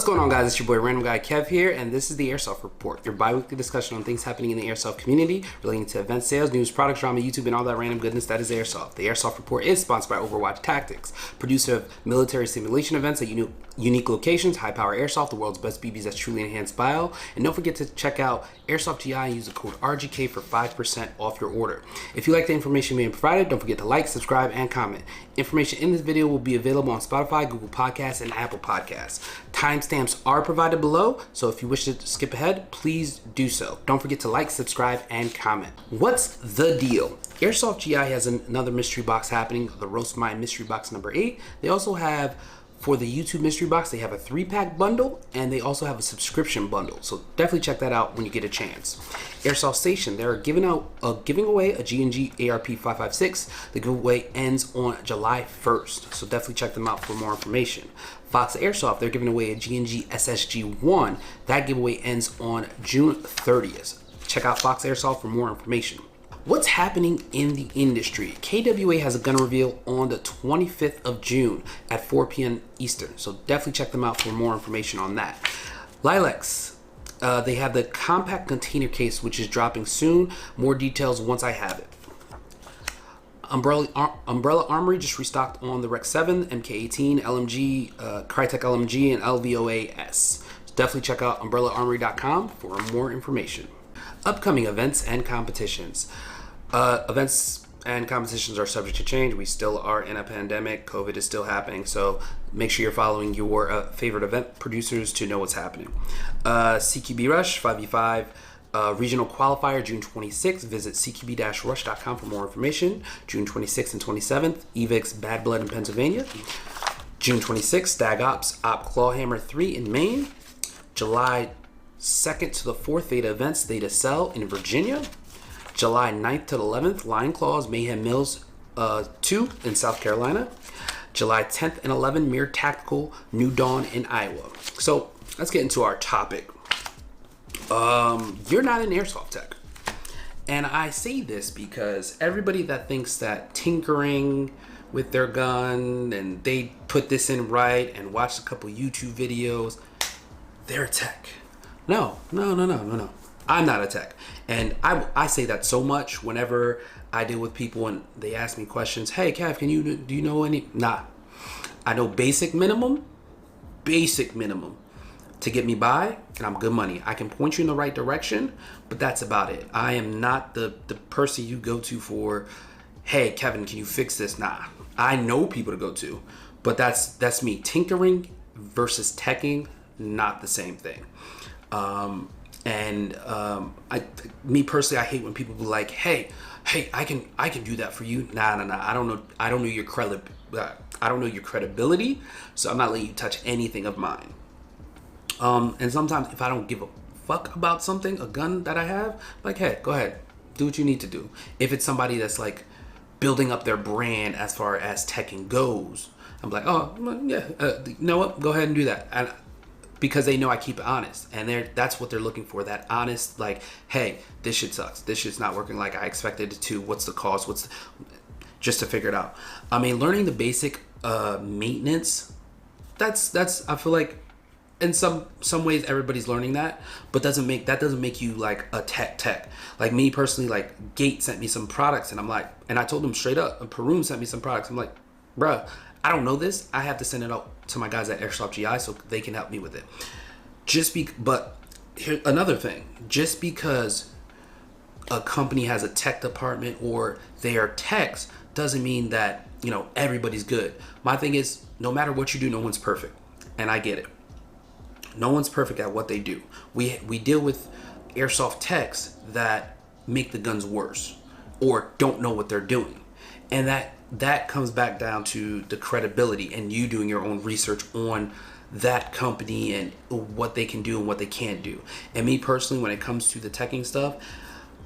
going on, guys? It's your boy Random Guy Kev here, and this is the Airsoft Report, your bi-weekly discussion on things happening in the Airsoft community relating to events, sales, news, products, drama, YouTube, and all that random goodness that is Airsoft. The Airsoft Report is sponsored by Overwatch Tactics, producer of military simulation events at unique locations, High Power Airsoft, the world's best BBs that's truly enhanced bio. And don't forget to check out Airsoft GI and use the code RGK for 5% off your order. If you like the information being provided, don't forget to like, subscribe, and comment. Information in this video will be available on Spotify, Google Podcasts, and Apple Podcasts. Timestamps are provided below, so if you wish to skip ahead, please do so. Don't forget to like, subscribe, and comment. What's the deal? Airsoft GI has another mystery box happening, the Roast My Mystery Box number 8. They also have, for the YouTube mystery box, they have a 3-pack bundle, and they also have a subscription bundle. So definitely check that out when you get a chance. Airsoft Station, they're giving away a G&G ARP 556. The giveaway ends on July 1st, so definitely check them out for more information. Fox Airsoft, they're giving away a G&G SSG1. That giveaway ends on June 30th. Check out Fox Airsoft for more information. What's happening in the industry? KWA has a gun reveal on the 25th of June at 4 p.m. Eastern, so definitely check them out for more information on that. Lilacs, they have the compact container case, which is dropping soon. More details once I have it. Umbrella Armory just restocked on the Rec 7, MK18, LMG, Crytek LMG, and LVOA-S. So definitely check out umbrellaarmory.com for more information. Upcoming events and competitions. Events and competitions are subject to change. We still are in a pandemic. COVID is still happening, so make sure you're following your favorite event producers to know what's happening. CQB Rush 5v5 regional qualifier June 26th. Visit cqb-rush.com for more information. June 26th and 27th, EVIX Bad Blood in Pennsylvania. June 26th, Stag Ops Op Clawhammer 3 in Maine. July 2nd to the 4th, Theta Events Theta Cell in Virginia. July 9th to the 11th, Lion Claws Mayhem Mills 2 in South Carolina. July 10th and 11th, Mere Tactical New Dawn in Iowa. So let's get into our topic. You're not an airsoft tech. And I say this because everybody that thinks that tinkering with their gun and they put this in right and watched a couple YouTube videos, they're a tech. No. I'm not a tech. And I say that so much whenever I deal with people and they ask me questions. Hey, Kev, do you know any? Nah. I know basic minimum to get me by, and I'm good money. I can point you in the right direction, but that's about it. I am not the person you go to for, hey, Kevin, can you fix this? Nah. I know people to go to, but that's me. Tinkering versus teching, not the same thing. Me personally, I hate when people be like, hey, I can do that for you. Nah. I don't know your credibility, so I'm not letting you touch anything of mine. And sometimes if I don't give a fuck about something, a gun that I have, like, hey, go ahead, do what you need to do. If it's somebody that's like building up their brand as far as teching goes, I'm like, oh yeah, you know what? Go ahead and do that. And because they know I keep it honest, and that's what they're looking for, that honest, like, hey, this shit sucks, this shit's not working like I expected it to, what's the cause, just to figure it out. I mean, learning the basic maintenance, that's I feel like in some ways everybody's learning that, but doesn't make you like a tech. Like me personally, like Gate sent me some products, and I'm like, and I told them straight up, and Perun sent me some products, I'm like, bruh, I don't know this. I have to send it out to my guys at Airsoft GI so they can help me with it. But here another thing, just because a company has a tech department or they are techs doesn't mean that, everybody's good. My thing is, no matter what you do, no one's perfect, and I get it. No one's perfect at what they do. We deal with airsoft techs that make the guns worse or don't know what they're doing, and that comes back down to the credibility and you doing your own research on that company and what they can do and what they can't do. And me personally, when it comes to the teching stuff,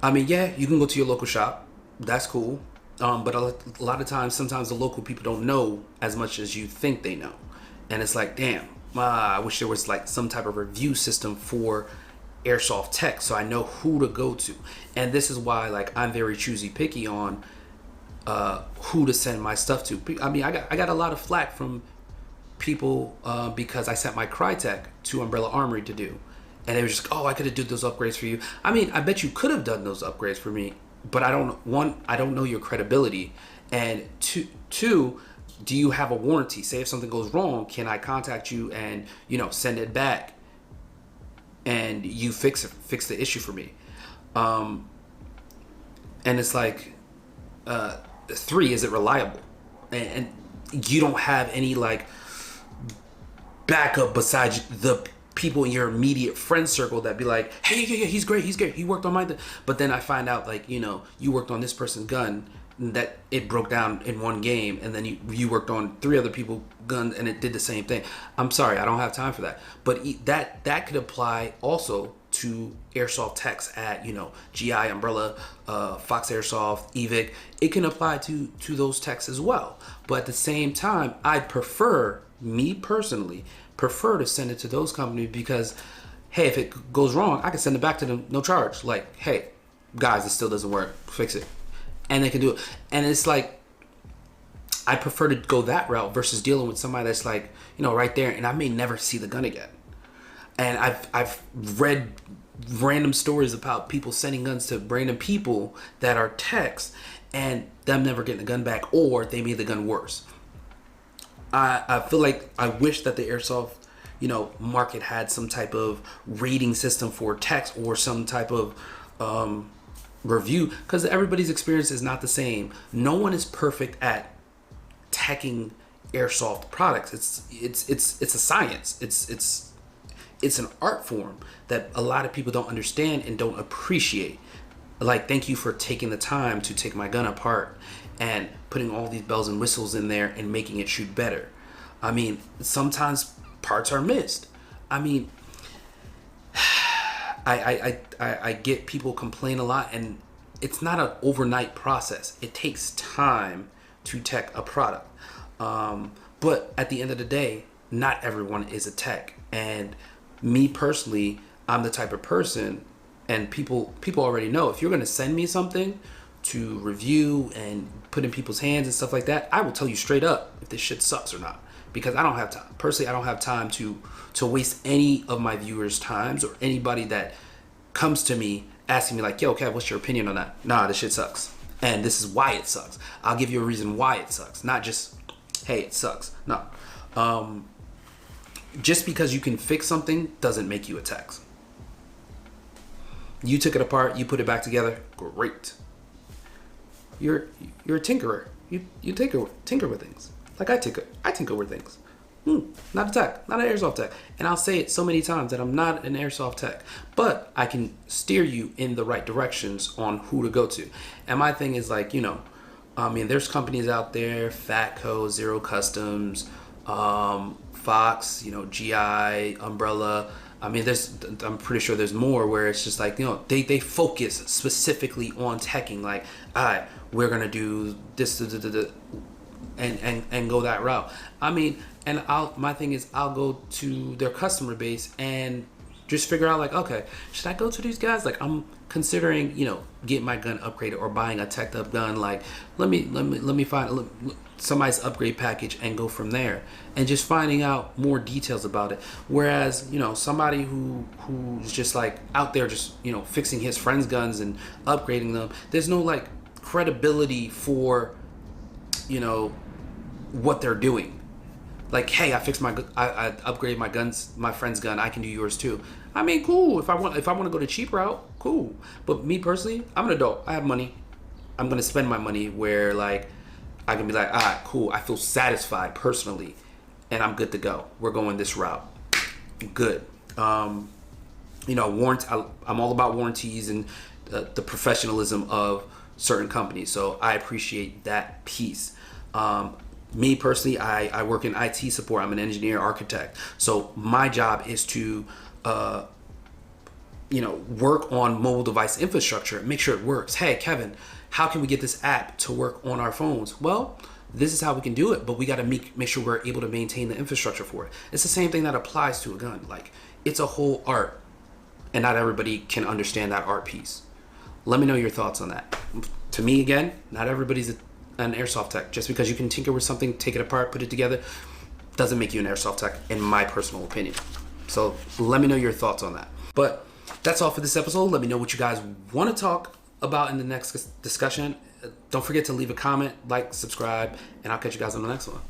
I mean, yeah, you can go to your local shop. That's cool. But a lot of times, sometimes the local people don't know as much as you think they know. And it's like, damn, I wish there was like some type of review system for airsoft tech so I know who to go to. And this is why, like, I'm very choosy picky on who to send my stuff to. I mean, I got a lot of flack from people because I sent my Crytek to Umbrella Armory to do. And they were just like, oh, I could have did those upgrades for you. I mean, I bet you could have done those upgrades for me, but I don't know your credibility. And two, do you have a warranty? Say if something goes wrong, can I contact you and, send it back and you fix the issue for me? And it's like, 3, is it reliable? And you don't have any like backup besides the people in your immediate friend circle that be like, hey, yeah, he's great, he worked on my but then I find out like, you worked on this person's gun that it broke down in one game, and then you worked on 3 other people's guns and it did the same thing. I'm sorry, I don't have time for that. But that could apply also to airsoft techs at GI, Umbrella, Fox Airsoft, Evic. It can apply to those techs as well. But at the same time, me personally prefer to send it to those companies because, hey, if it goes wrong, I can send it back to them, no charge. Like, hey, guys, it still doesn't work, fix it. And they can do it. And it's like, I prefer to go that route versus dealing with somebody that's like, right there, and I may never see the gun again. And I've read random stories about people sending guns to random people that are techs and them never getting the gun back, or they made the gun worse. I feel like I wish that the airsoft, market had some type of rating system for techs or some type of review, because everybody's experience is not the same. No one is perfect at teching airsoft products. It's a science. It's an art form that a lot of people don't understand and don't appreciate. Like, thank you for taking the time to take my gun apart and putting all these bells and whistles in there and making it shoot better. I mean, sometimes parts are missed. I mean, I get people complain a lot, and it's not an overnight process. It takes time to tech a product. But at the end of the day, not everyone is a tech. And me personally, I'm the type of person, and people already know, if you're going to send me something to review and put in people's hands and stuff like that, I will tell you straight up if this shit sucks or not, because I don't have time. Personally, I don't have time to waste any of my viewers' times or anybody that comes to me asking me like, yo, Kev, what's your opinion on that? Nah, this shit sucks, and this is why it sucks. I'll give you a reason why it sucks, not just, hey, it sucks. No. Just because you can fix something doesn't make you a tech. You took it apart, you put it back together, great. You're a tinkerer. You tinker with things. Like I tinker with things. Not a tech, not an airsoft tech. And I'll say it so many times that I'm not an airsoft tech, but I can steer you in the right directions on who to go to. And my thing is like, I mean, there's companies out there, Fatco, Zero Customs, Fox, GI, Umbrella. I mean, I'm pretty sure there's more where it's just like, they focus specifically on teching. Like, all right, we're gonna do this, and go that route. I mean, and my thing is, I'll go to their customer base and just figure out like, okay, should I go to these guys? Like, I'm considering, getting my gun upgraded or buying a teched up gun. Like, let me find somebody's upgrade package and go from there, and just finding out more details about it. Whereas, somebody who's just like out there just, fixing his friends' guns and upgrading them, there's no like credibility for, what they're doing. Like, hey, I upgraded my guns, my friend's gun, I can do yours too. I mean, cool. If I want to go the cheap route, cool. But me personally, I'm an adult. I have money. I'm gonna spend my money where like I can be like, all right, cool. I feel satisfied personally, and I'm good to go. We're going this route. Good. I'm all about warranties and the professionalism of certain companies. So I appreciate that piece. Me personally, I work in IT support. I'm an engineer architect. So my job is to, work on mobile device infrastructure, make sure it works. Hey, Kevin, how can we get this app to work on our phones? Well, this is how we can do it, but we got to make sure we're able to maintain the infrastructure for it. It's the same thing that applies to a gun. Like, it's a whole art, and not everybody can understand that art piece. Let me know your thoughts on that. To me, again, not everybody's an airsoft tech. Just because you can tinker with something, take it apart, put it together, doesn't make you an airsoft tech, in my personal opinion. So let me know your thoughts on that. But that's all for this episode. Let me know what you guys want to talk about in the next discussion. Don't forget to leave a comment, like, subscribe, and I'll catch you guys on the next one.